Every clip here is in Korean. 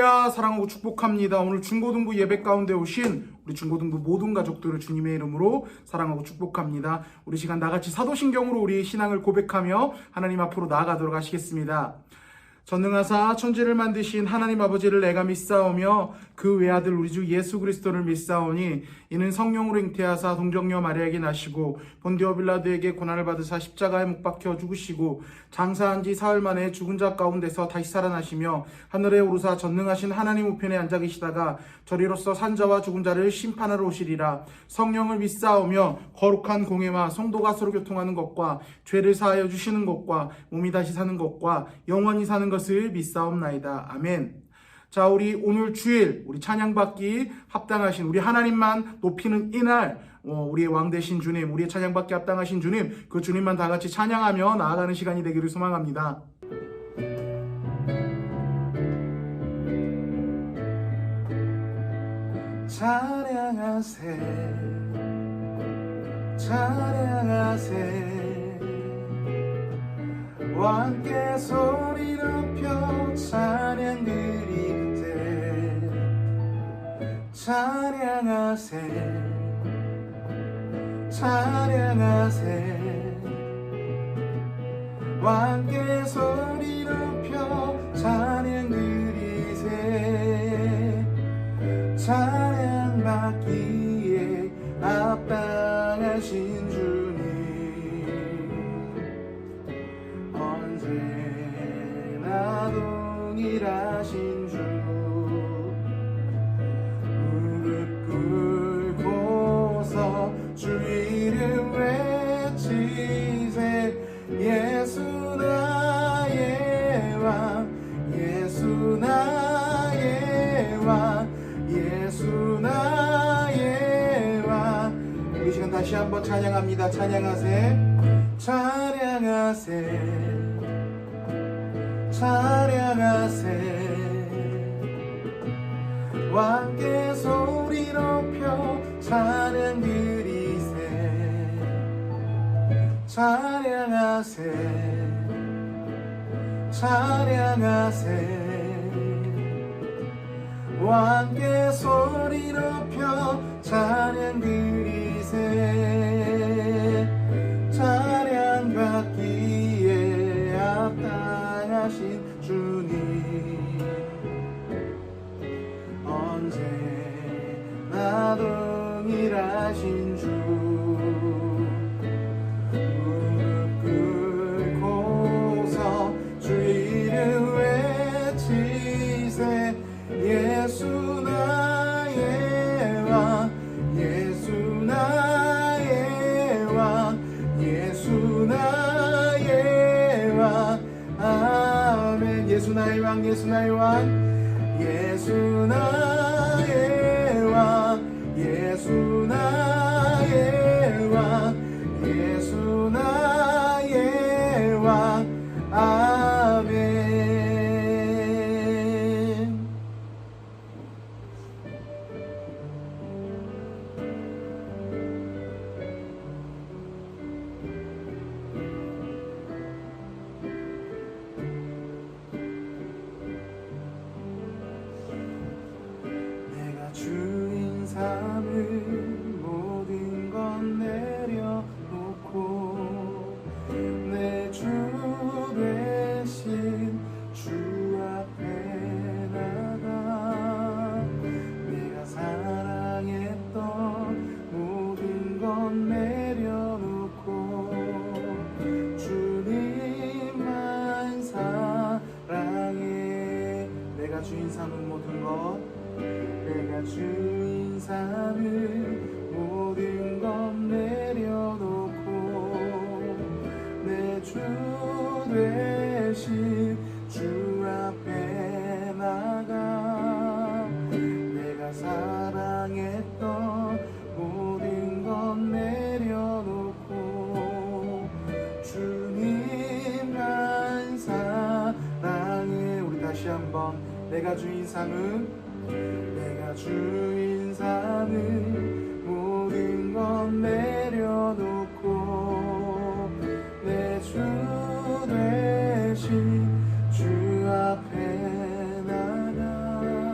할렐루야, 사랑하고 축복합니다. 오늘 중고등부 예배 가운데 오신 우리 중고등부 모든 가족들을 주님의 이름으로 사랑하고 축복합니다. 우리 시간 나같이 사도신경으로 우리의 신앙을 고백하며 하나님 앞으로 나아가도록 하시겠습니다. 전능하사 천지를 만드신 하나님 아버지를 내가 믿사오며 그 외아들 우리 주 예수 그리스도를 믿사오니 이는 성령으로 잉태하사 동정녀 마리아에게 나시고 본디오 빌라도에게 고난을 받으사 십자가에 못 박혀 죽으시고 장사한 지 사흘 만에 죽은 자 가운데서 다시 살아나시며 하늘에 오르사 전능하신 하나님 우편에 앉아 계시다가 저리로서 산자와 죽은 자를 심판하러 오시리라. 성령을 믿사오며 거룩한 공회와 성도가 서로 교통하는 것과 죄를 사하여 주시는 것과 몸이 다시 사는 것과 영원히 사는 것을 믿사옵나이다. 아멘. 자, 우리 오늘 주일 우리 찬양받기 합당하신 우리 하나님만 높이는 이날, 우리의 왕 되신 주님, 우리의 찬양받기 합당하신 주님, 그 주님만 다 같이 찬양하며 나아가는 시간이 되기를 소망합니다. 찬양하세, 찬양하세, 왕께 소리 높여 찬양 드리세. 찬양하세, 찬양하세, 왕께 소리 높여 찬양 드리세. 찬양 받기에 합당하신 주님, 언제나 동일하신 주, 무릎 꿇고서 주 이름 외치세. 예수 나의 왕, 예수 나의 왕, 예수 나의 왕. 우리 시간 다시 한번 찬양합니다. 찬양하세, 찬양하세, 찬양하세, 왕께 소리 높여 찬양 드리세. 찬양하세, 찬양하세, 왕께 소리 높여 찬양 드리세. 찬양 받기에 합당하신 주님, 언제나 동일하신 주, 무릎 꿇고서 주 이름 외치세. 예수 나의 왕, 예수 나의 왕, 예수 나의 왕. 아멘. 예수 나의 왕, 예수 나의 왕, 예수 나의 왕, 예수 나의 왕, 예수 나의 왕. 아멘. 주인 삼은 모든 건 내려놓고 내 주 대신 주 앞에 나가. 내가 사랑했던 모든 건 내려놓고 주님만 사랑해. 내가 주인 삼은 모든 것, 내가 주인 삼은 모든 것 내려놓고 내 주 대신 주 앞에 나가. 내가 사랑했던 모든 것 내려놓고 주님만 사랑해. 우리 다시 한번. 내가 주인 삼은, 내가 주인 삼은 모든 건 내려놓고 내 주 대신 주 앞에 나가.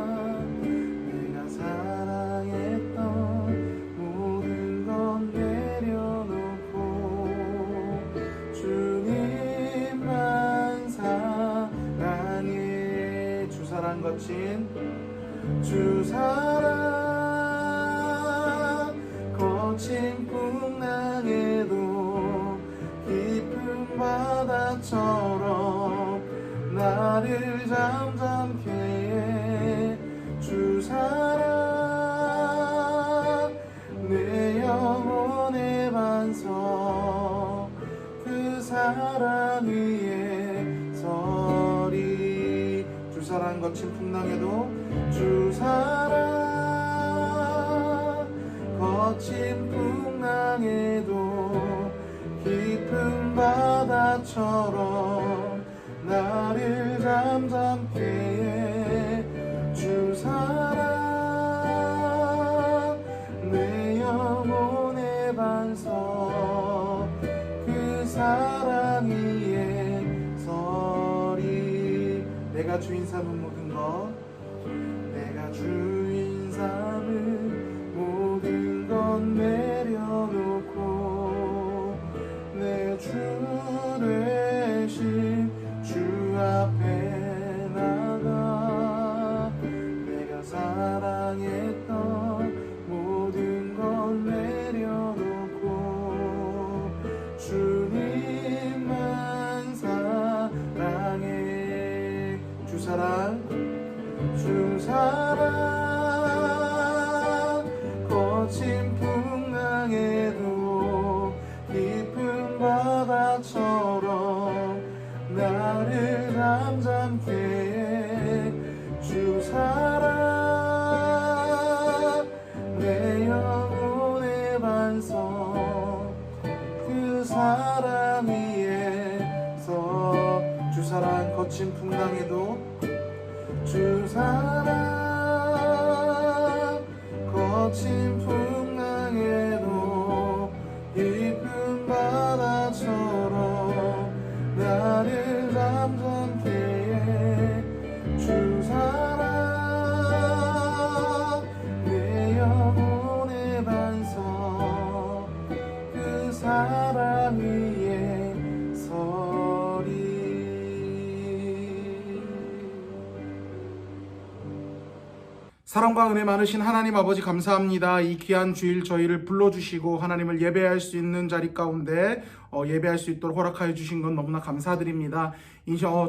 거친 풍랑에도 주 사랑 거친 풍랑에도 깊은 바다처럼 나를 잠잠케 해 주 사랑 내 영혼의 반석 그 사랑 위에 서리 내가 주인 삼은 모든 것 내가 주인 삼은 모든 것 내려놓고 내 주 되신 주 앞에 나가 내가 사랑했던 모든 것 내려놓고 주님만 사랑해 주 사랑 거친 풍랑에도 깊은 바다처럼 나를 잠잠케 해 주 사랑 내 영혼의 반석 그 사랑 위에서 주 사랑 거친 풍랑에도 주 사랑 거친 풍랑에도 깊은 바다처럼 나를 잠잠케 해 주 사랑 내 영혼의 반석 그 사랑 위에 서리 사랑과 은혜 많으신 하나님 아버지 감사합니다. 이 귀한 주일 저희를 불러주시고 하나님을 예배할 수 있는 자리 가운데 예배할 수 있도록 허락하여 주신 건 너무나 감사드립니다.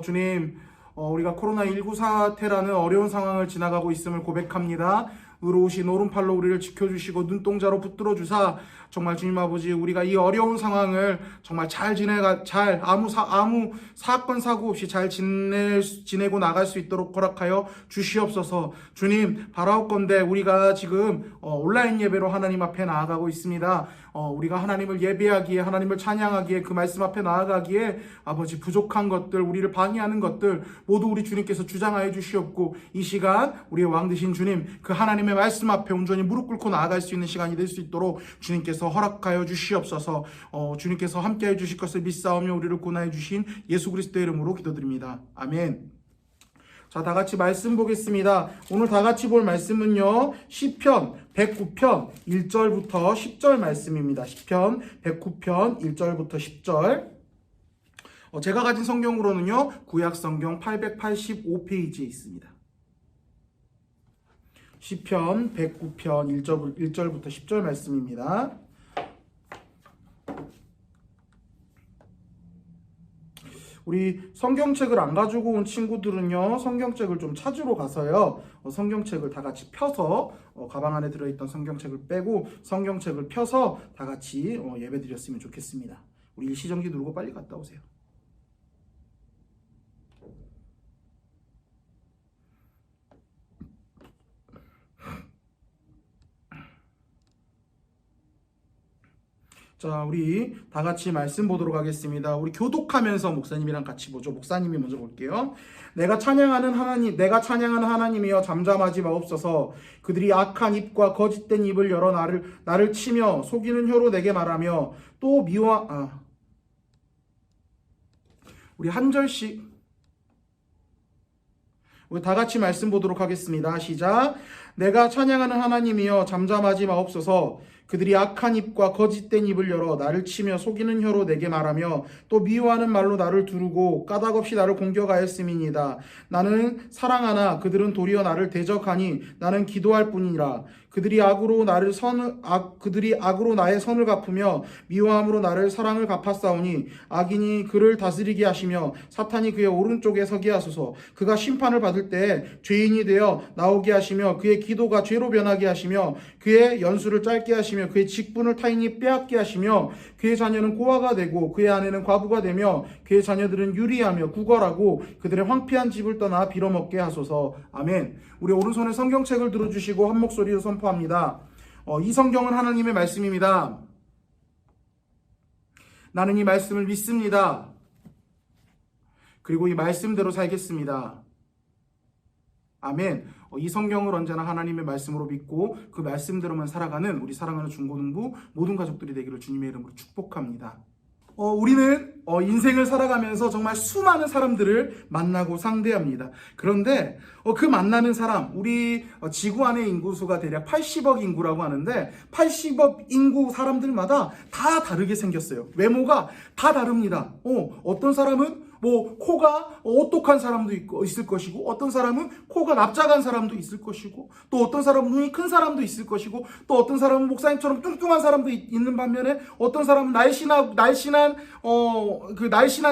주님 우리가 코로나19 사태라는 어려운 상황을 지나가고 있음을 고백합니다. 의로우신 오른팔로 우리를 지켜주시고 눈동자로 붙들어 주사 정말 주님 아버지 우리가 이 어려운 상황을 정말 잘 아무 사건 사고 없이 잘 지내고 나갈 수 있도록 허락하여 주시옵소서. 주님 바라옵건대 우리가 지금 온라인 예배로 하나님 앞에 나아가고 있습니다. 우리가 하나님을 예배하기에 하나님을 찬양하기에 그 말씀 앞에 나아가기에 아버지 부족한 것들 우리를 방해하는 것들 모두 우리 주님께서 주장하여 주시옵고 이 시간 우리의 왕 되신 주님 그 하나님의 말씀 앞에 온전히 무릎 꿇고 나아갈 수 있는 시간이 될 수 있도록 주님께서 허락하여 주시옵소서. 주님께서 함께해 주실 것을 믿사오며 우리를 구원하여 주신 예수 그리스도의 이름으로 기도드립니다. 아멘. 자, 다 같이 말씀 보겠습니다. 오늘 다 같이 볼 말씀은요. 시편 109편 1절부터 10절 말씀입니다. 시편 109편 1절부터 10절. 제가 가진 성경으로는요. 구약 성경 885페이지에 있습니다. 시편 109편 1절부터 10절 말씀입니다. 우리 성경책을 안 가지고 온 친구들은요, 성경책을 좀 찾으러 가서요, 성경책을 다 같이 펴서, 가방 안에 들어있던 성경책을 빼고, 성경책을 펴서 다 같이 예배 드렸으면 좋겠습니다. 우리 일시정지 누르고 빨리 갔다 오세요. 자, 우리 다 같이 말씀 보도록 하겠습니다. 우리 교독하면서 목사님이랑 같이 보죠. 목사님이 먼저 볼게요. 내가 찬양하는 하나님이여 잠잠하지 마옵소서. 그들이 악한 입과 거짓된 입을 열어 나를 치며 속이는 혀로 내게 말하며 또 우리 한 절씩 우리 다 같이 말씀 보도록 하겠습니다. 시작. 내가 찬양하는 하나님이여 잠잠하지 마옵소서. 그들이 악한 입과 거짓된 입을 열어 나를 치며 속이는 혀로 내게 말하며 또 미워하는 말로 나를 두르고 까닭없이 나를 공격하였음이니이다. 나는 사랑하나 그들은 도리어 나를 대적하니 나는 기도할 뿐이라. 그들이 악으로 나의 선을 갚으며 미워함으로 나를 사랑을 갚았사오니 악인이 그를 다스리게 하시며 사탄이 그의 오른쪽에 서게 하소서. 그가 심판을 받을 때 죄인이 되어 나오게 하시며 그의 기도가 죄로 변하게 하시며 그의 연수를 짧게 하시며 그의 직분을 타인이 빼앗게 하시며 그의 자녀는 고아가 되고 그의 아내는 과부가 되며 그의 자녀들은 유리하며 구걸하고 그들의 황폐한 집을 떠나 빌어먹게 하소서. 아멘. 우리 오른손에 성경책을 들어주시고 한 목소리로 선포합니다. 이 성경은 하나님의 말씀입니다. 나는 이 말씀을 믿습니다. 그리고 이 말씀대로 살겠습니다. 아멘. 이 성경을 언제나 하나님의 말씀으로 믿고 그 말씀대로만 살아가는 우리 사랑하는 중고등부 모든 가족들이 되기를 주님의 이름으로 축복합니다. 우리는 인생을 살아가면서 정말 수많은 사람들을 만나고 상대합니다. 그런데 그 만나는 사람, 우리 지구 안의 인구수가 대략 80억 인구라고 하는데 80억 인구 사람들마다 다 다르게 생겼어요. 외모가 다 다릅니다. 어떤 사람은 코가 오똑한 사람도 있을 것이고, 어떤 사람은 코가 납작한 사람도 있을 것이고, 또 어떤 사람은 눈이 큰 사람도 있을 것이고, 또 어떤 사람은 목사님처럼 뚱뚱한 사람도 있는 반면에 어떤 사람은 날씬한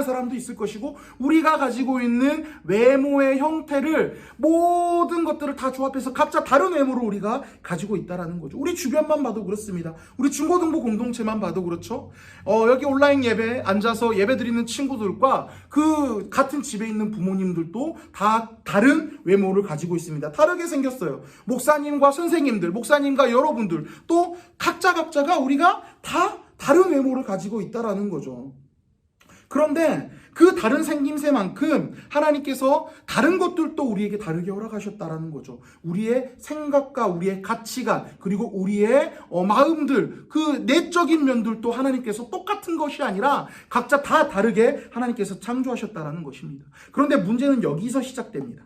사람도 있을 것이고, 우리가 가지고 있는 외모의 형태를 모든 것들을 다 조합해서 각자 다른 외모를 우리가 가지고 있다라는 거죠. 우리 주변만 봐도 그렇습니다. 우리 중고등부 공동체만 봐도 그렇죠. 여기 온라인 예배에 앉아서 예배 드리는 친구들과 그 같은 집에 있는 부모님들도 다 다른 외모를 가지고 있습니다. 다르게 생겼어요. 목사님과 선생님들, 목사님과 여러분들, 또 각자가 우리가 다 다른 외모를 가지고 있다라는 거죠. 그런데 그 다른 생김새만큼 하나님께서 다른 것들도 우리에게 다르게 허락하셨다라는 거죠. 우리의 생각과 우리의 가치관, 그리고 우리의 마음들, 그 내적인 면들도 하나님께서 똑같은 것이 아니라 각자 다 다르게 하나님께서 창조하셨다라는 것입니다. 그런데 문제는 여기서 시작됩니다.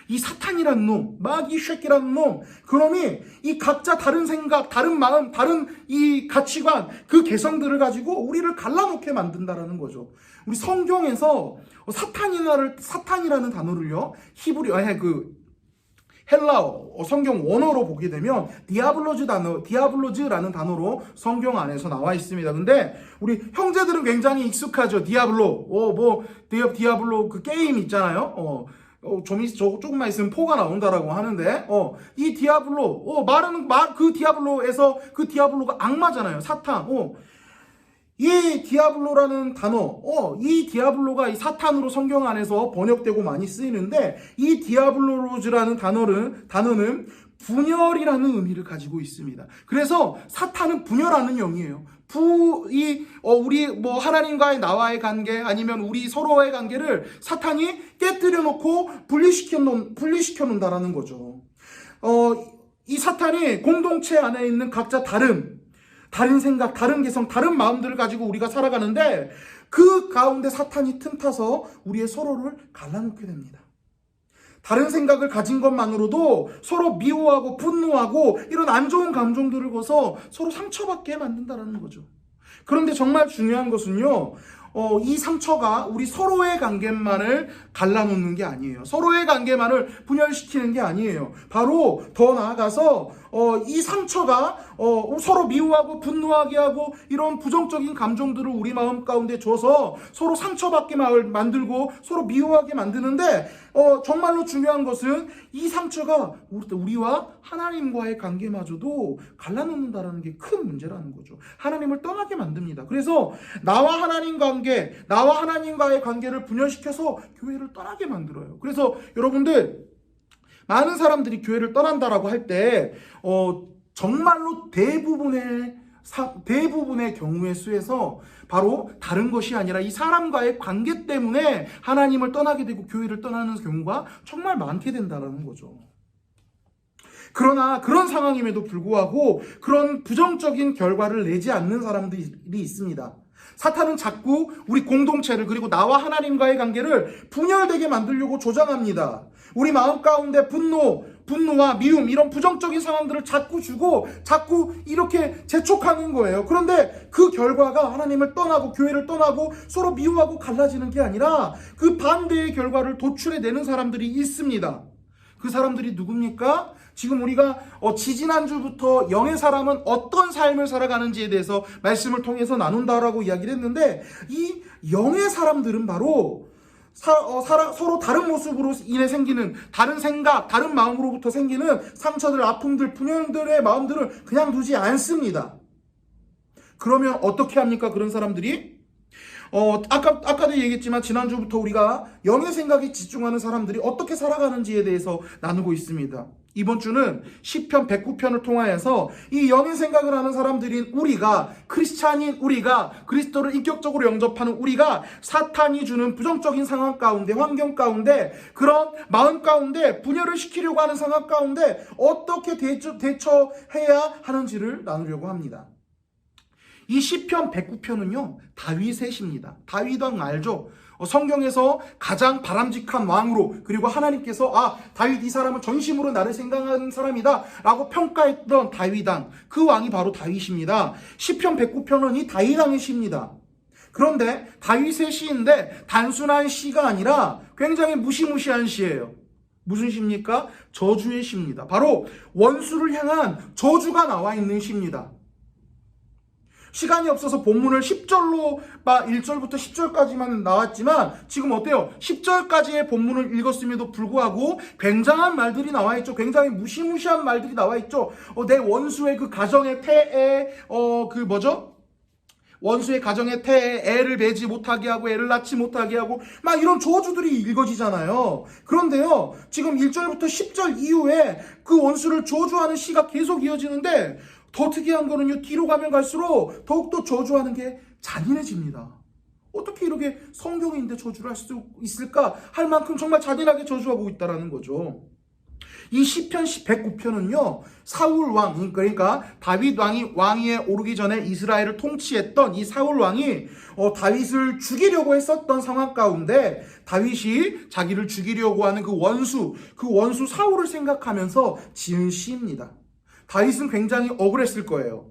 이 사탄이라는 놈, 마귀 쉐키라는 놈, 그놈이 이 각자 다른 생각, 다른 마음, 다른 이 가치관, 그 개성들을 가지고 우리를 갈라놓게 만든다라는 거죠. 우리 성경에서 사탄이라는 단어를요, 헬라어 성경 원어로 보게 되면 디아블로즈라는 단어로 성경 안에서 나와 있습니다. 근데 우리 형제들은 굉장히 익숙하죠. 디아블로 그 게임 있잖아요. 조금만 있으면 포가 나온다라고 하는데, 이 디아블로, 그 디아블로가 악마잖아요. 사탄. 이 디아블로라는 단어, 이 디아블로가 이 사탄으로 성경 안에서 번역되고 많이 쓰이는데, 이 디아블로즈라는 단어는 분열이라는 의미를 가지고 있습니다. 그래서 사탄은 분열하는 영이에요. 우리 하나님과의 나와의 관계, 아니면 우리 서로의 관계를 사탄이 깨뜨려 놓고 분리시켜 놓는다라는 거죠. 이 사탄이 공동체 안에 있는 각자 다른 생각, 다른 개성, 다른 마음들을 가지고 우리가 살아가는데, 그 가운데 사탄이 틈타서 우리의 서로를 갈라놓게 됩니다. 다른 생각을 가진 것만으로도 서로 미워하고 분노하고 이런 안 좋은 감정들을 거서 서로 상처받게 만든다는 거죠. 그런데 정말 중요한 것은요, 이 상처가 우리 서로의 관계만을 갈라놓는 게 아니에요. 서로의 관계만을 분열시키는 게 아니에요. 바로 더 나아가서 이 상처가 서로 미워하고 분노하게 하고 이런 부정적인 감정들을 우리 마음 가운데 줘서 서로 상처받게 만들고 서로 미워하게 만드는데, 정말로 중요한 것은 이 상처가 우리와 하나님과의 관계마저도 갈라놓는다는 게 큰 문제라는 거죠. 하나님을 떠나게 만듭니다. 그래서 나와 하나님과의 관계를 분열시켜서 교회를 떠나게 만들어요. 그래서 여러분들, 많은 사람들이 교회를 떠난다라고 할 때 정말로 대부분의 경우의 수에서 바로 다른 것이 아니라 이 사람과의 관계 때문에 하나님을 떠나게 되고 교회를 떠나는 경우가 정말 많게 된다는 거죠. 그러나 그런 상황임에도 불구하고 그런 부정적인 결과를 내지 않는 사람들이 있습니다. 사탄은 자꾸 우리 공동체를, 그리고 나와 하나님과의 관계를 분열되게 만들려고 조장합니다. 우리 마음 가운데 분노와 미움, 이런 부정적인 상황들을 자꾸 주고 자꾸 이렇게 재촉하는 거예요. 그런데 그 결과가 하나님을 떠나고 교회를 떠나고 서로 미워하고 갈라지는 게 아니라 그 반대의 결과를 도출해내는 사람들이 있습니다. 그 사람들이 누굽니까? 지금 우리가 지지난주부터 영의 사람은 어떤 삶을 살아가는지에 대해서 말씀을 통해서 나눈다라고 이야기를 했는데, 이 영의 사람들은 바로 서로 다른 모습으로 인해 생기는 다른 생각, 다른 마음으로부터 생기는 상처들, 아픔들, 분열들의 마음들을 그냥 두지 않습니다. 그러면 어떻게 합니까? 그런 사람들이? 아까도 얘기했지만 지난주부터 우리가 영의 생각에 집중하는 사람들이 어떻게 살아가는지에 대해서 나누고 있습니다. 이번 주는 시편 109편을 통하여서 이 영의 생각을 하는 사람들인 우리가, 크리스찬인 우리가, 그리스도를 인격적으로 영접하는 우리가 사탄이 주는 부정적인 상황 가운데, 환경 가운데, 그런 마음 가운데 분열을 시키려고 하는 상황 가운데 어떻게 대처해야 하는지를 나누려고 합니다. 이 시편 109편은요, 다윗의 시입니다. 다윗 왕 알죠? 성경에서 가장 바람직한 왕으로, 그리고 하나님께서 다윗 이 사람은 전심으로 나를 생각하는 사람이다 라고 평가했던 다윗 왕, 그 왕이 바로 다윗입니다. 시편 109편은 이 다윗 왕의 시입니다. 그런데 다윗의 시인데 단순한 시가 아니라 굉장히 무시무시한 시예요. 무슨 시입니까? 저주의 시입니다. 바로 원수를 향한 저주가 나와 있는 시입니다. 시간이 없어서 본문을 10절로 1절부터 10절까지만 나왔지만 지금 어때요? 10절까지의 본문을 읽었음에도 불구하고 굉장한 말들이 나와 있죠. 굉장히 무시무시한 말들이 나와 있죠. 내 원수의 그 가정의 태에 원수의 가정의 태에 애를 배지 못하게 하고 애를 낳지 못하게 하고 막 이런 저주들이 읽어지잖아요. 그런데요, 지금 1절부터 10절 이후에 그 원수를 저주하는 시가 계속 이어지는데, 더 특이한 거는요, 뒤로 가면 갈수록 더욱더 저주하는 게 잔인해집니다. 어떻게 이렇게 성경인데 저주를 할 수 있을까 할 만큼 정말 잔인하게 저주하고 있다는 거죠. 이 시편 109편은요, 사울 왕, 그러니까 다윗 왕위에 오르기 전에 이스라엘을 통치했던 이 사울 왕이 다윗을 죽이려고 했었던 상황 가운데 다윗이 자기를 죽이려고 하는 그 원수 사울을 생각하면서 지은 시입니다. 다윗은 굉장히 억울했을 거예요.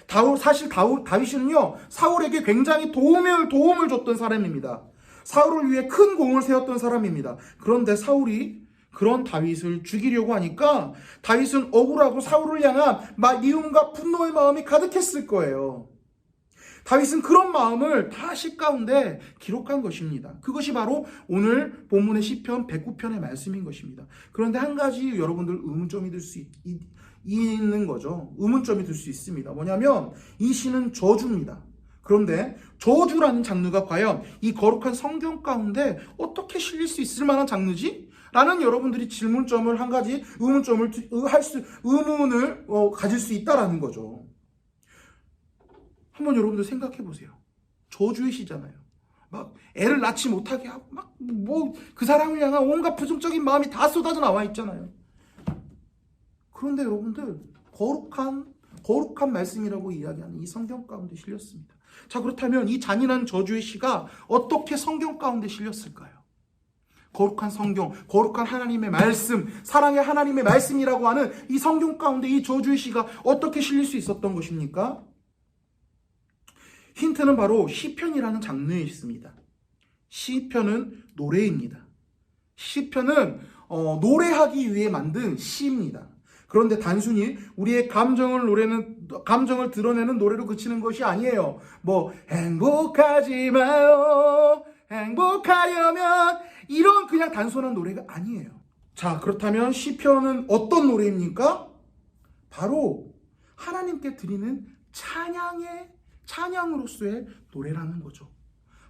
다윗은요, 사울에게 굉장히 도움을 줬던 사람입니다. 사울을 위해 큰 공을 세웠던 사람입니다. 그런데 사울이 그런 다윗을 죽이려고 하니까 다윗은 억울하고 사울을 향한 미움과 분노의 마음이 가득했을 거예요. 다윗은 그런 마음을 다 시 가운데 기록한 것입니다. 그것이 바로 오늘 본문의 시편 109편의 말씀인 것입니다. 그런데 한 가지 여러분들 의문점이 들 수 있는 거죠. 의문점이 들 수 있습니다. 뭐냐면 이 시는 저주입니다. 그런데 저주라는 장르가 과연 이 거룩한 성경 가운데 어떻게 실릴 수 있을 만한 장르지? 라는 여러분들이 질문점을 한 가지 의문을 가질 수 있다라는 거죠. 한번 여러분들 생각해 보세요. 저주의 시잖아요. 막 애를 낳지 못하게 하고 그 사람을 향한 온갖 부정적인 마음이 다 쏟아져 나와 있잖아요. 그런데 여러분들 거룩한 말씀이라고 이야기하는 이 성경 가운데 실렸습니다. 자, 그렇다면 이 잔인한 저주의 시가 어떻게 성경 가운데 실렸을까요? 거룩한 성경, 거룩한 하나님의 말씀, 사랑의 하나님의 말씀이라고 하는 이 성경 가운데 이 저주의 시가 어떻게 실릴 수 있었던 것입니까? 힌트는 바로 시편이라는 장르에 있습니다. 시편은 노래입니다. 시편은 노래하기 위해 만든 시입니다. 그런데 단순히 우리의 감정을 드러내는 노래로 그치는 것이 아니에요. 행복하지 마요, 행복하려면, 이런 그냥 단순한 노래가 아니에요. 자, 그렇다면 시편은 어떤 노래입니까? 바로 하나님께 드리는 찬양으로서의 노래라는 거죠.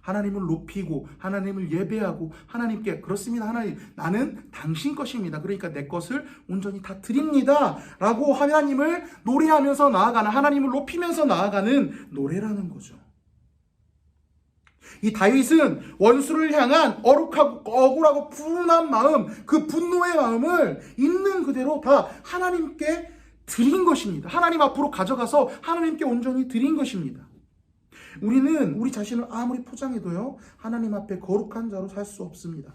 하나님을 높이고 하나님을 예배하고 하나님께, 그렇습니다, 하나님, 나는 당신 것입니다, 그러니까 내 것을 온전히 다 드립니다 라고 하나님을 노래하면서 나아가는, 하나님을 높이면서 나아가는 노래라는 거죠. 이 다윗은 원수를 향한 억울하고 분한 마음, 그 분노의 마음을 있는 그대로 다 하나님께 드린 것입니다. 하나님 앞으로 가져가서 하나님께 온전히 드린 것입니다. 우리는 우리 자신을 아무리 포장해도요, 하나님 앞에 거룩한 자로 살 수 없습니다.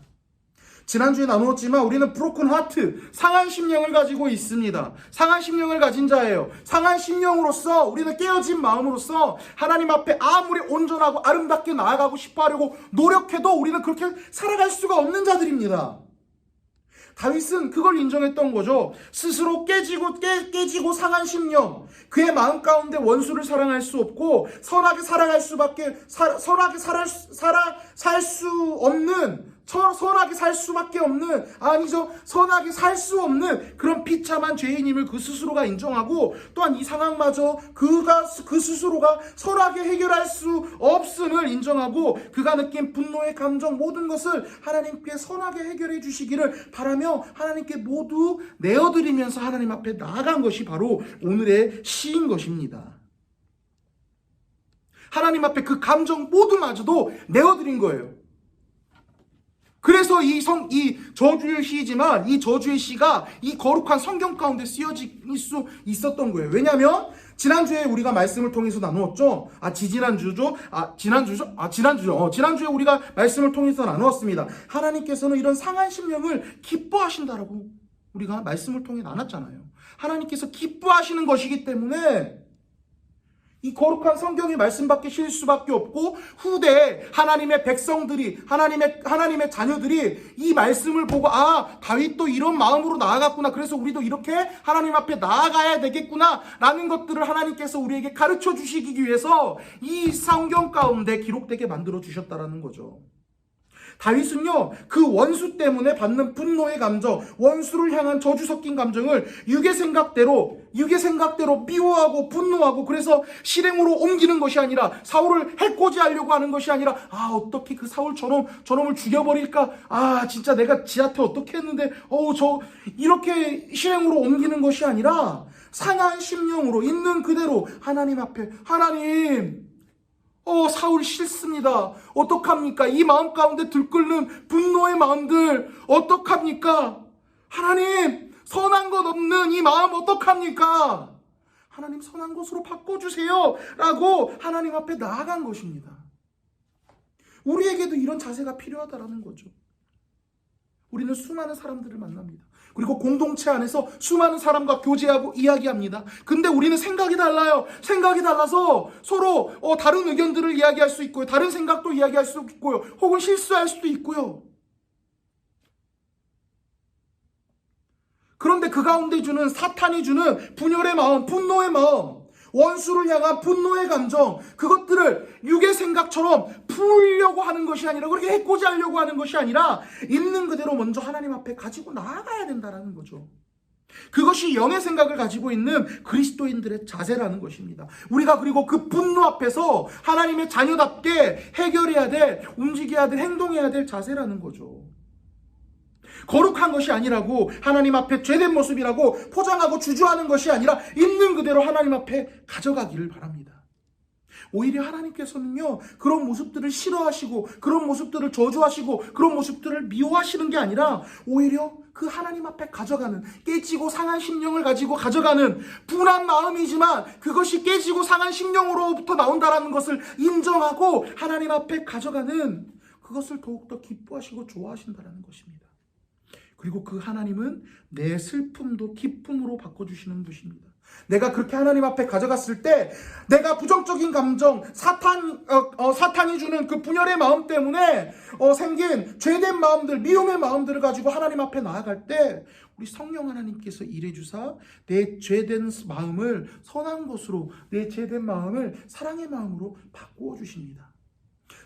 지난주에 나누었지만 우리는 브로큰 하트, 상한 심령을 가지고 있습니다. 상한 심령을 가진 자예요. 상한 심령으로서, 우리는 깨어진 마음으로서 하나님 앞에 아무리 온전하고 아름답게 나아가고 싶어 하려고 노력해도 우리는 그렇게 살아갈 수가 없는 자들입니다. 다윗은 그걸 인정했던 거죠. 스스로 깨지고 상한 심령, 그의 마음 가운데 원수를 사랑할 수 없고 선하게 살아갈 수밖에 선하게 살 수 없는, 선하게 살 수밖에 없는, 아니죠, 선하게 살 수 없는 그런 비참한 죄인임을 그 스스로가 인정하고, 또한 이 상황마저 그 스스로가 선하게 해결할 수 없음을 인정하고, 그가 느낀 분노의 감정 모든 것을 하나님께 선하게 해결해 주시기를 바라며 하나님께 모두 내어드리면서 하나님 앞에 나아간 것이 바로 오늘의 시인 것입니다. 하나님 앞에 그 감정 모두마저도 내어드린 거예요. 그래서 이 저주의 시이지만 이 저주의 시가 이 거룩한 성경 가운데 쓰여질 수 있었던 거예요. 왜냐하면 지난주에 우리가 말씀을 통해서 나누었죠. 지난주에 우리가 말씀을 통해서 나누었습니다. 하나님께서는 이런 상한 심령을 기뻐하신다라고 우리가 말씀을 통해 나눴잖아요. 하나님께서 기뻐하시는 것이기 때문에 이 거룩한 성경의 말씀밖에 실 수밖에 없고, 후대에 하나님의 백성들이, 하나님의 자녀들이 이 말씀을 보고, 아, 다윗도 이런 마음으로 나아갔구나, 그래서 우리도 이렇게 하나님 앞에 나아가야 되겠구나 라는 것들을 하나님께서 우리에게 가르쳐 주시기 위해서 이 성경 가운데 기록되게 만들어 주셨다라는 거죠. 다윗은요, 그 원수 때문에 받는 분노의 감정, 원수를 향한 저주 섞인 감정을 육의 생각대로 미워하고 분노하고, 그래서 실행으로 옮기는 것이 아니라, 사울을 해코지하려고 하는 것이 아니라, 아, 어떻게 그 사울 저놈을 죽여버릴까? 아, 진짜 내가 지한테 어떻게 했는데, 이렇게 실행으로 옮기는 것이 아니라, 상한 심령으로 있는 그대로 하나님 앞에, 하나님, 사울 싫습니다. 어떡합니까? 이 마음 가운데 들끓는 분노의 마음들 어떡합니까? 하나님, 선한 것 없는 이 마음 어떡합니까? 하나님, 선한 것으로 바꿔주세요 라고 하나님 앞에 나아간 것입니다. 우리에게도 이런 자세가 필요하다라는 거죠. 우리는 수많은 사람들을 만납니다. 그리고 공동체 안에서 수많은 사람과 교제하고 이야기합니다. 근데 우리는 생각이 달라요. 생각이 달라서 서로 다른 의견들을 이야기할 수 있고요. 다른 생각도 이야기할 수 있고요. 혹은 실수할 수도 있고요. 그런데 그 가운데 주는, 사탄이 주는 분열의 마음, 분노의 마음, 원수를 향한 분노의 감정, 그것들을 육의 생각처럼 풀려고 하는 것이 아니라, 그렇게 해코지하려고 하는 것이 아니라 있는 그대로 먼저 하나님 앞에 가지고 나아가야 된다는 거죠. 그것이 영의 생각을 가지고 있는 그리스도인들의 자세라는 것입니다. 우리가 그리고 그 분노 앞에서 하나님의 자녀답게 해결해야 될, 움직여야 될, 행동해야 될 자세라는 거죠. 거룩한 것이 아니라고, 하나님 앞에 죄된 모습이라고 포장하고 주저하는 것이 아니라 있는 그대로 하나님 앞에 가져가기를 바랍니다. 오히려 하나님께서는요, 그런 모습들을 싫어하시고, 그런 모습들을 저주하시고, 그런 모습들을 미워하시는 게 아니라 오히려 그 하나님 앞에 가져가는, 깨지고 상한 심령을 가지고 가져가는, 분한 마음이지만 그것이 깨지고 상한 심령으로부터 나온다라는 것을 인정하고 하나님 앞에 가져가는, 그것을 더욱더 기뻐하시고 좋아하신다라는 것입니다. 그리고 그 하나님은 내 슬픔도 기쁨으로 바꿔주시는 분이십니다. 내가 그렇게 하나님 앞에 가져갔을 때, 내가 부정적인 감정, 사탄이 주는 그 분열의 마음 때문에 생긴 죄된 마음들, 미움의 마음들을 가지고 하나님 앞에 나아갈 때, 우리 성령 하나님께서 일해주사 내 죄된 마음을 선한 것으로, 내 죄된 마음을 사랑의 마음으로 바꾸어 주십니다.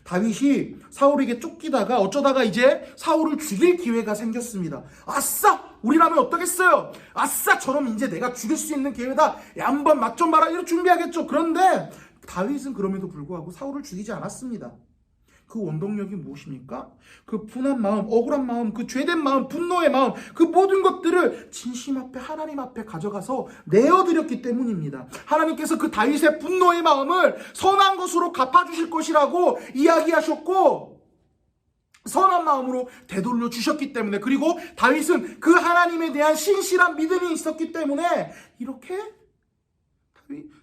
다윗이 사울에게 쫓기다가 어쩌다가 이제 사울을 죽일 기회가 생겼습니다. 아싸! 우리라면 어떠겠어요? 아싸! 저놈 이제 내가 죽일 수 있는 기회다. 야, 한번 맛 좀 봐라. 이렇게 준비하겠죠. 그런데 다윗은 그럼에도 불구하고 사울을 죽이지 않았습니다. 그 원동력이 무엇입니까? 그 분한 마음, 억울한 마음, 그 죄된 마음, 분노의 마음, 그 모든 것들을 진심 앞에, 하나님 앞에 가져가서 내어드렸기 때문입니다. 하나님께서 그 다윗의 분노의 마음을 선한 것으로 갚아주실 것이라고 이야기하셨고, 선한 마음으로 되돌려 주셨기 때문에, 그리고 다윗은 그 하나님에 대한 신실한 믿음이 있었기 때문에 이렇게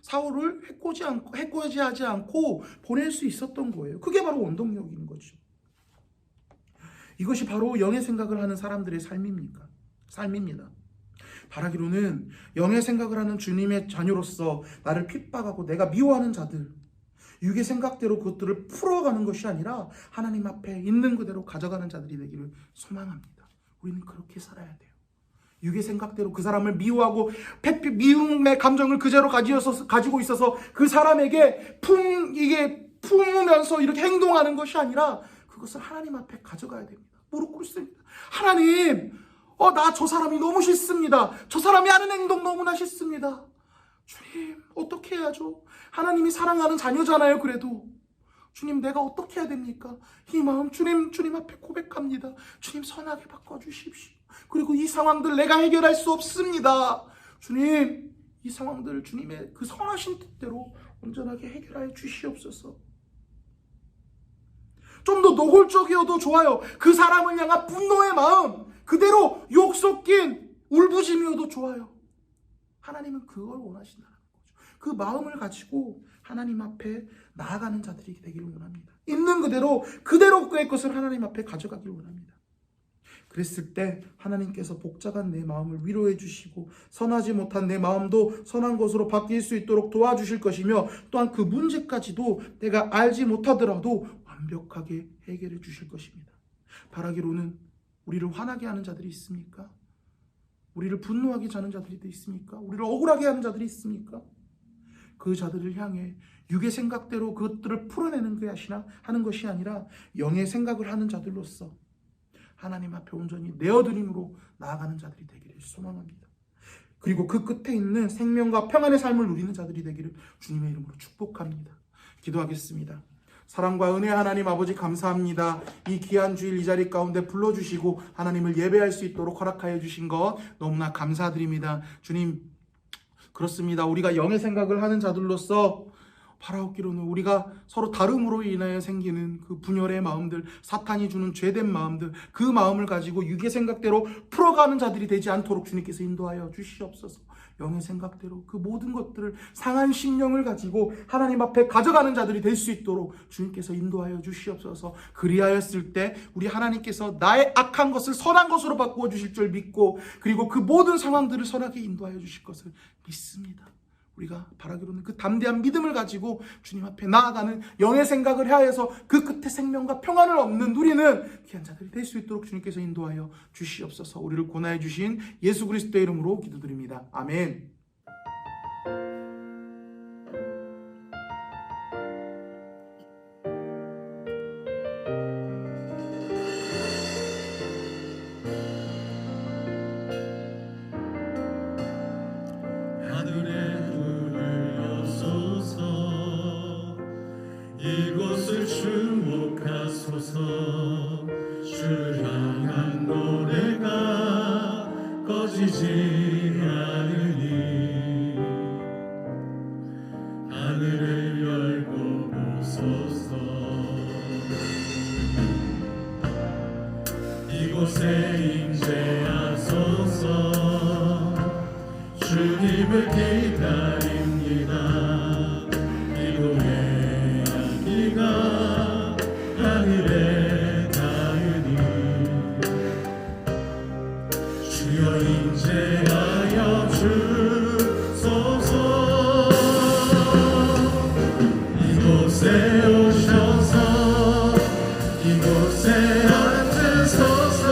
사울을 해코지하지 않고 보낼 수 있었던 거예요. 그게 바로 원동력인 거죠. 이것이 바로 영의 생각을 하는 사람들의 삶입니다. 바라기로는 영의 생각을 하는 주님의 자녀로서 나를 핍박하고 내가 미워하는 자들, 육의 생각대로 그것들을 풀어가는 것이 아니라 하나님 앞에 있는 그대로 가져가는 자들이 되기를 소망합니다. 우리는 그렇게 살아야 돼요. 육의 생각대로 그 사람을 미워하고 미움의 감정을 그대로 가지고 있어서 그 사람에게 품으면서 이렇게 행동하는 것이 아니라 그것을 하나님 앞에 가져가야 됩니다. 무릎 꿇습니다. 하나님, 나 저 사람이 너무 싫습니다. 저 사람이 하는 행동 너무나 싫습니다. 주님, 어떻게 해야죠? 하나님이 사랑하는 자녀잖아요. 그래도 주님, 내가 어떻게 해야 됩니까? 이 마음 주님 앞에 고백합니다. 주님, 선하게 바꿔주십시오. 그리고 이 상황들 내가 해결할 수 없습니다. 주님, 이 상황들 주님의 그 선하신 뜻대로 온전하게 해결하여 주시옵소서. 좀 더 노골적이어도 좋아요. 그 사람을 향한 분노의 마음, 그대로 욕 섞인 울부짖이어도 좋아요. 하나님은 그걸 원하신다는 거죠. 그 마음을 가지고 하나님 앞에 나아가는 자들이 되기를 원합니다. 있는 그대로의 것을 하나님 앞에 가져가기를 원합니다. 그랬을 때 하나님께서 복잡한 내 마음을 위로해 주시고 선하지 못한 내 마음도 선한 것으로 바뀔 수 있도록 도와주실 것이며, 또한 그 문제까지도 내가 알지 못하더라도 완벽하게 해결해 주실 것입니다. 바라기로는 우리를 화나게 하는 자들이 있습니까? 우리를 분노하게 하는 자들이 있습니까? 우리를 억울하게 하는 자들이 있습니까? 그 자들을 향해 육의 생각대로 그것들을 풀어내는 것이 아니라 영의 생각을 하는 자들로서 하나님 앞에 온전히 내어드림으로 나아가는 자들이 되기를 소망합니다. 그리고 그 끝에 있는 생명과 평안의 삶을 누리는 자들이 되기를 주님의 이름으로 축복합니다. 기도하겠습니다. 사랑과 은혜 하나님 아버지, 감사합니다. 이 귀한 주일 이 자리 가운데 불러주시고 하나님을 예배할 수 있도록 허락하여 주신 것 너무나 감사드립니다. 주님, 그렇습니다. 우리가 영의 생각을 하는 자들로서 바라옵기로는 우리가 서로 다름으로 인하여 생기는 그 분열의 마음들, 사탄이 주는 죄된 마음들, 그 마음을 가지고 육의 생각대로 풀어가는 자들이 되지 않도록 주님께서 인도하여 주시옵소서. 영의 생각대로 그 모든 것들을 상한 심령을 가지고 하나님 앞에 가져가는 자들이 될 수 있도록 주님께서 인도하여 주시옵소서. 그리하였을 때 우리 하나님께서 나의 악한 것을 선한 것으로 바꾸어 주실 줄 믿고, 그리고 그 모든 상황들을 선하게 인도하여 주실 것을 믿습니다. 우리가 바라기로는 그 담대한 믿음을 가지고 주님 앞에 나아가는 영의 생각을 하여서 그 끝에 생명과 평안을 얻는 누리는 귀한 자들이 될 수 있도록 주님께서 인도하여 주시옵소서. 우리를 권하여 주신 예수 그리스도의 이름으로 기도드립니다. 아멘. 이곳을 주목하소서. 주를 향한 노래가 꺼지지 않으니 하늘을 열고 보소서. 이곳에 임재하소서. 주님을 기다립니다. 하늘에 닿으니 주여 임재하여 주소서. 이곳에 오셔서 이곳에 앉으소서.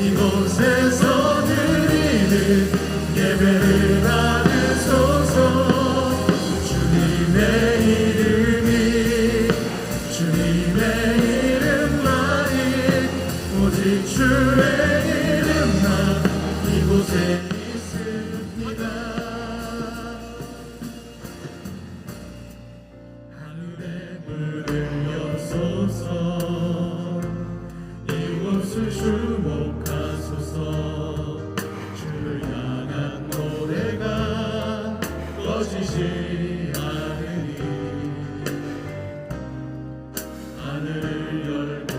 이곳에서 드리는 예배를 받으소서. 주님의 주의 이름만 이곳에 있습니다. 하늘에 문을 여소서. 이곳을 주목하소서. 주를 향한 노래가 꺼지지 않으니 하늘을 열고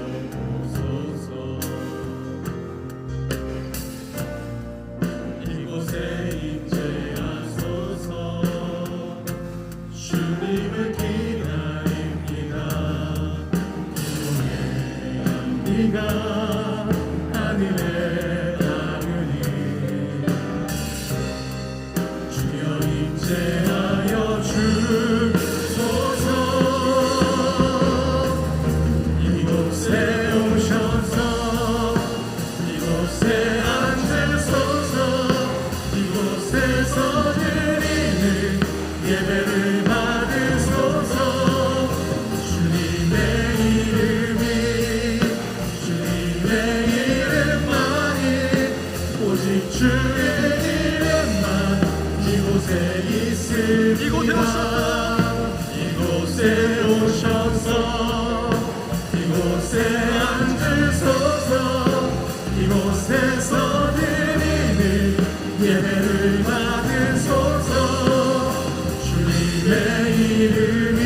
하늘에 닿으니 주여 임재하여 주 예배를 받으소서. 주님의 이름이 주님의 이름만이 오직 주의 이름만 이곳에 있습니다. 이곳에 오셔서 이곳에 앉으소서. 이곳에서 드리는 예배를 받으소서. 주님의 이름이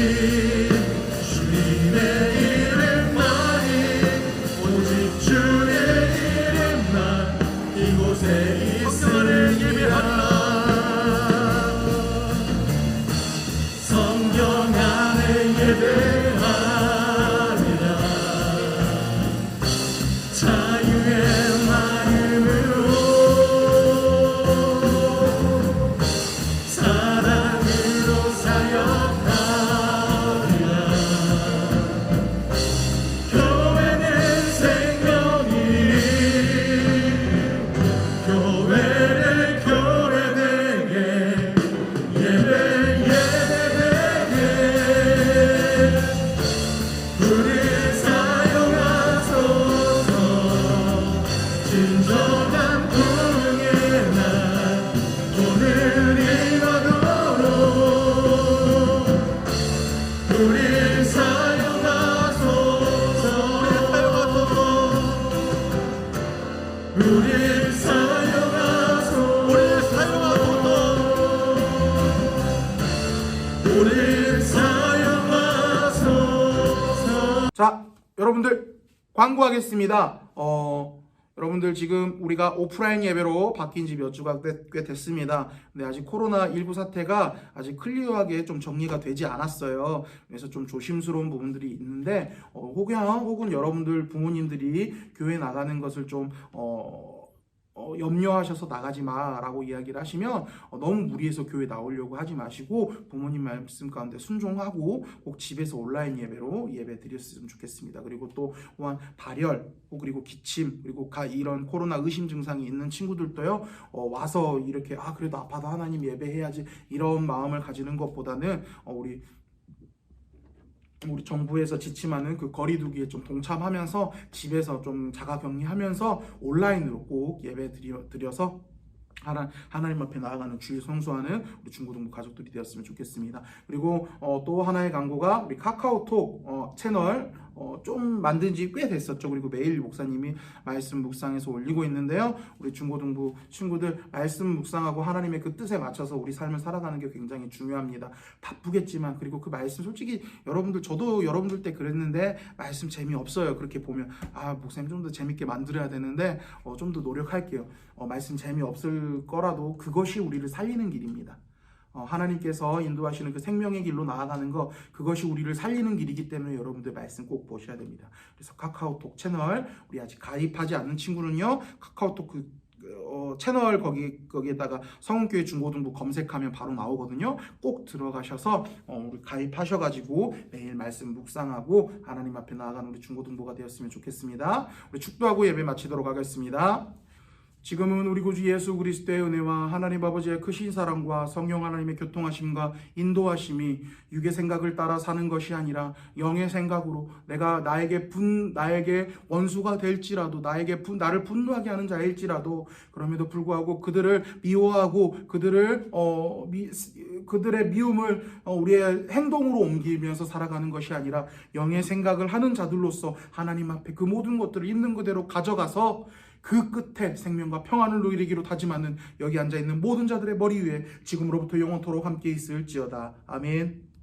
주님의 이름만이 오직 주의 이름만 이곳에 있습니다. 성경 안에 예배하리라. 자유의 마음으로 사랑으로 사역하리라. 교회는 생명이 교회를 교회되게 예배 예배되게 우리 사용하소서. 진정한 부흥의 날 오늘이 오도록 우리 사용하소서. 우리 사용하소서. 우리 사용하소서. 자, 여러분들 광고하겠습니다. 여러분들 지금 우리가 오프라인 예배로 바뀐 지 몇 주가 꽤 됐습니다. 근데 아직 코로나19 사태가 아직 클리어하게 좀 정리가 되지 않았어요. 그래서 좀 조심스러운 부분들이 있는데 혹은 여러분들 부모님들이 교회 나가는 것을 좀 염려하셔서 나가지 마라고 이야기를 하시면 너무 무리해서 교회 나오려고 하지 마시고 부모님 말씀 가운데 순종하고 꼭 집에서 온라인 예배로 예배 드렸으면 좋겠습니다. 그리고 또 또한 발열 그리고 기침 그리고 이런 코로나 의심 증상이 있는 친구들도요 와서 이렇게 그래도 아파도 하나님 예배해야지 이런 마음을 가지는 것보다는 우리 정부에서 지침하는 그 거리두기에 좀 동참하면서 집에서 좀 자가격리하면서 온라인으로 꼭 예배 드려서 하나님 앞에 나아가는 주일 성수하는 우리 중고등부 가족들이 되었으면 좋겠습니다. 그리고 또 하나의 광고가 우리 카카오톡 채널 좀 만든 지 꽤 됐었죠. 그리고 매일 목사님이 말씀 묵상해서 올리고 있는데요. 우리 중고등부 친구들 말씀 묵상하고 하나님의 그 뜻에 맞춰서 우리 삶을 살아가는 게 굉장히 중요합니다. 바쁘겠지만 그리고 그 말씀 솔직히 저도 여러분들 때 그랬는데 말씀 재미없어요. 그렇게 보면 목사님 좀 더 재밌게 만들어야 되는데 좀 더 노력할게요. 말씀 재미없을 거라도 그것이 우리를 살리는 길입니다. 하나님께서 인도하시는 그 생명의 길로 나아가는 거 그것이 우리를 살리는 길이기 때문에 여러분들 말씀 꼭 보셔야 됩니다. 그래서 카카오톡 채널 우리 아직 가입하지 않는 친구는요 카카오톡 채널 거기에다가 성은교회 중고등부 검색하면 바로 나오거든요. 꼭 들어가셔서 우리 가입하셔가지고 매일 말씀 묵상하고 하나님 앞에 나아가는 우리 중고등부가 되었으면 좋겠습니다. 우리 축도하고 예배 마치도록 하겠습니다. 지금은 우리 구주 예수 그리스도의 은혜와 하나님 아버지의 크신 사랑과 성령 하나님의 교통하심과 인도하심이 육의 생각을 따라 사는 것이 아니라 영의 생각으로 내가 나에게 원수가 될지라도 나를 분노하게 하는 자일지라도 그럼에도 불구하고 그들을 미워하고 그들의 미움을 우리의 행동으로 옮기면서 살아가는 것이 아니라 영의 생각을 하는 자들로서 하나님 앞에 그 모든 것들을 있는 그대로 가져가서 그 끝에 생명과 평안을 누리기로 다짐하는 여기 앉아있는 모든 자들의 머리 위에 지금으로부터 영원토록 함께 있을지어다. 아멘.